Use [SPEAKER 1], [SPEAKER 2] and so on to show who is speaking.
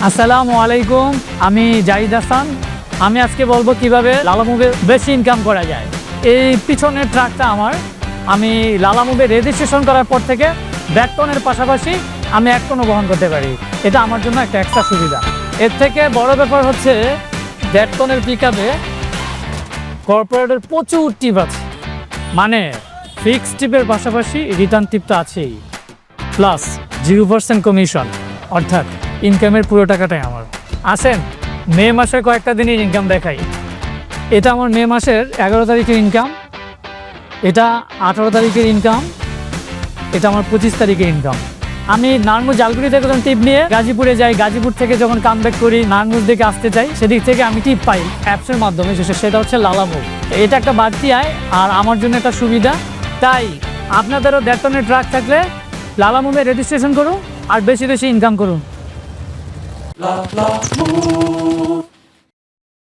[SPEAKER 1] আসসালামু আলাইকুম, আমি জাহিদ হাসান। আমি আজকে বলবো কিভাবে লালা মুভে বেশি ইনকাম করা যায়। এই পিছনের ট্রাকটা আমার, আমি লালা মুভে রেজিস্ট্রেশন করার পর থেকে 1.5 টনের পাশাপাশি আমি 1 টনও বহন করতে পারি। এটা আমার জন্য একটা এক্সট্রা সুবিধা। এর থেকে বড় ব্যাপার হচ্ছে 1.5 টনের পিকআপে কর্পোরেটের প্রচুর টিপ আছে, মানে ফিক্সড টিপের পাশাপাশি রিটার্ন টিপ তো আছেই, প্লাস 0% কমিশন, অর্থাৎ ইনকামের পুরো টাকাটাই আমার। আসেন মে মাসের কয়েকটা দিনই ইনকাম দেখাই। এটা আমার মে মাসের 11 তারিখের ইনকাম, এটা 18 তারিখের ইনকাম, এটা আমার 25 তারিখের ইনকাম। আমি নারায়ণগঞ্জ জালকুড়ি থেকে যখন টিপ নিয়ে গাজীপুরে যাই, গাজীপুর থেকে যখন কামব্যাক করি নারায়ণগঞ্জ দিকে আসতে চাই, সেদিক থেকে আমি টিপ পাই অ্যাপসের মাধ্যমে, সেটা হচ্ছে লালা মুভ। এটা একটা বাড়তি আয় আর আমার জন্য একটা সুবিধা। তাই আপনাদেরও 1.5 টনের ট্রাক থাকলে লালা মুভে রেজিস্ট্রেশন করুন আর বেশি বেশি ইনকাম করুন।